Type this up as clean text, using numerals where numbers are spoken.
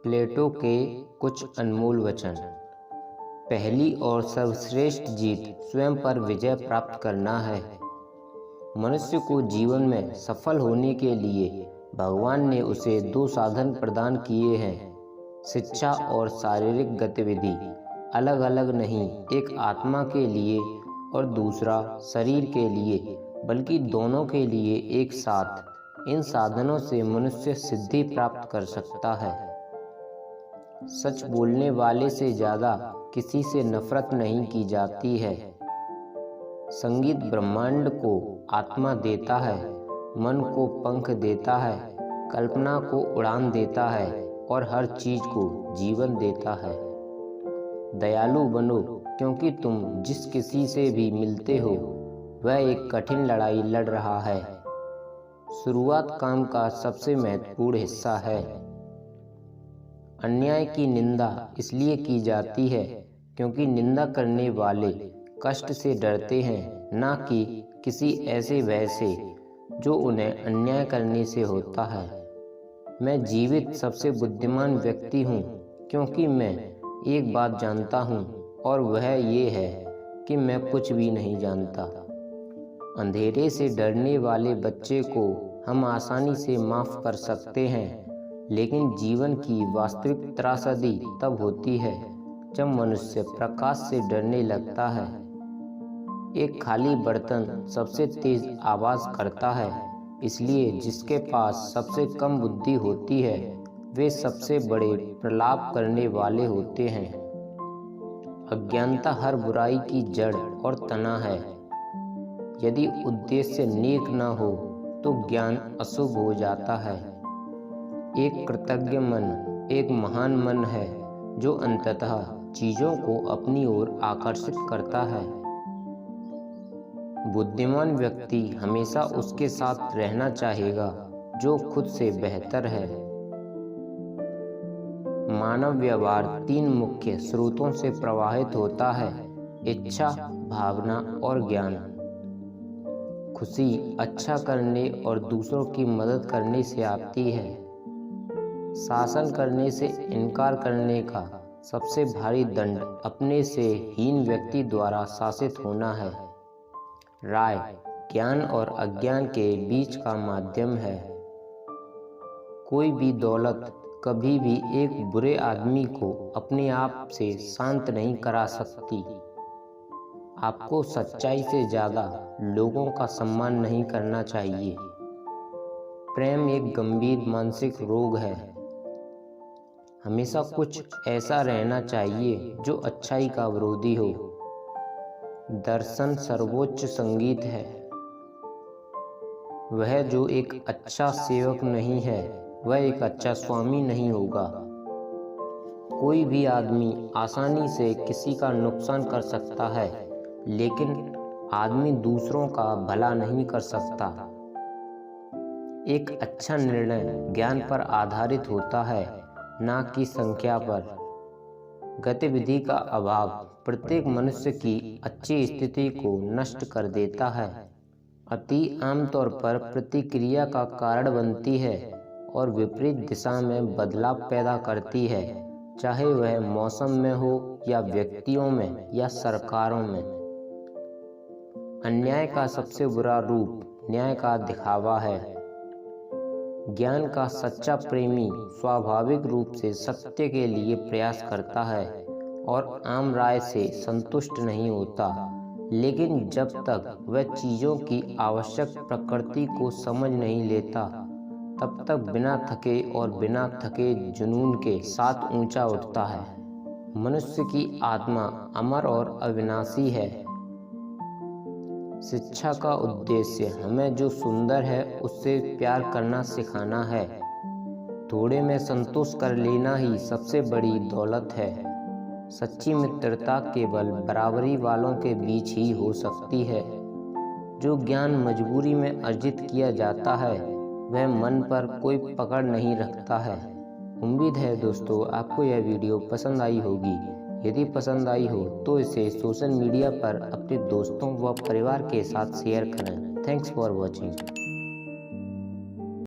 प्लेटो के कुछ अनमोल वचन। पहली और सर्वश्रेष्ठ जीत स्वयं पर विजय प्राप्त करना है। मनुष्य को जीवन में सफल होने के लिए भगवान ने उसे दो साधन प्रदान किए हैं, शिक्षा और शारीरिक गतिविधि। अलग अलग नहीं, एक आत्मा के लिए और दूसरा शरीर के लिए, बल्कि दोनों के लिए एक साथ। इन साधनों से मनुष्य सिद्धि प्राप्त कर सकता है। सच बोलने वाले से ज़्यादा किसी से नफरत नहीं की जाती है। संगीत ब्रह्मांड को आत्मा देता है, मन को पंख देता है, कल्पना को उड़ान देता है और हर चीज को जीवन देता है। दयालु बनो, क्योंकि तुम जिस किसी से भी मिलते हो वह एक कठिन लड़ाई लड़ रहा है। शुरुआत काम का सबसे महत्वपूर्ण हिस्सा है। अन्याय की निंदा इसलिए की जाती है क्योंकि निंदा करने वाले कष्ट से डरते हैं, ना कि किसी ऐसे भय से जो उन्हें अन्याय करने से होता है। मैं जीवित सबसे बुद्धिमान व्यक्ति हूँ, क्योंकि मैं एक बात जानता हूँ और वह ये है कि मैं कुछ भी नहीं जानता। अंधेरे से डरने वाले बच्चे को हम आसानी से माफ कर सकते हैं, लेकिन जीवन की वास्तविक त्रासदी तब होती है जब मनुष्य प्रकाश से डरने लगता है। एक खाली बर्तन सबसे तेज आवाज करता है, इसलिए जिसके पास सबसे कम बुद्धि होती है वे सबसे बड़े प्रलाप करने वाले होते हैं। अज्ञानता हर बुराई की जड़ और तना है। यदि उद्देश्य नेक न हो तो ज्ञान अशुभ हो जाता है। एक कृतज्ञ मन एक महान मन है जो अंततः चीजों को अपनी ओर आकर्षित करता है। बुद्धिमान व्यक्ति हमेशा उसके साथ रहना चाहेगा जो खुद से बेहतर है। मानव व्यवहार तीन मुख्य स्रोतों से प्रवाहित होता है: इच्छा, भावना और ज्ञान। खुशी अच्छा करने और दूसरों की मदद करने से आती है। शासन करने से इनकार करने का सबसे भारी दंड अपने से हीन व्यक्ति द्वारा शासित होना है। राय ज्ञान और अज्ञान के बीच का माध्यम है। कोई भी दौलत कभी भी एक बुरे आदमी को अपने आप से शांत नहीं करा सकती। आपको सच्चाई से ज़्यादा लोगों का सम्मान नहीं करना चाहिए। प्रेम एक गंभीर मानसिक रोग है। हमेशा कुछ ऐसा रहना चाहिए जो अच्छाई का विरोधी हो। दर्शन सर्वोच्च संगीत है। वह जो एक अच्छा सेवक नहीं है वह एक अच्छा स्वामी नहीं होगा। कोई भी आदमी आसानी से किसी का नुकसान कर सकता है, लेकिन आदमी दूसरों का भला नहीं कर सकता। एक अच्छा निर्णय ज्ञान पर आधारित होता है, ना कि संख्या पर। गतिविधि का अभाव प्रत्येक मनुष्य की अच्छी स्थिति को नष्ट कर देता है। अति आमतौर पर प्रतिक्रिया का कारण बनती है और विपरीत दिशा में बदलाव पैदा करती है, चाहे वह मौसम में हो या व्यक्तियों में या सरकारों में। अन्याय का सबसे बुरा रूप न्याय का दिखावा है। ज्ञान का सच्चा प्रेमी स्वाभाविक रूप से सत्य के लिए प्रयास करता है और आम राय से संतुष्ट नहीं होता, लेकिन जब तक वह चीजों की आवश्यक प्रकृति को समझ नहीं लेता तब तक बिना थके और बिना थके जुनून के साथ ऊंचा उठता है। मनुष्य की आत्मा अमर और अविनाशी है। शिक्षा का उद्देश्य हमें जो सुंदर है उससे प्यार करना सिखाना है। थोड़े में संतोष कर लेना ही सबसे बड़ी दौलत है। सच्ची मित्रता केवल बराबरी वालों के बीच ही हो सकती है। जो ज्ञान मजबूरी में अर्जित किया जाता है वह मन पर कोई पकड़ नहीं रखता है। उम्मीद है दोस्तों आपको यह वीडियो पसंद आई होगी। यदि पसंद आई हो तो इसे सोशल मीडिया पर अपने दोस्तों व परिवार के साथ शेयर करें। Thanks for watching.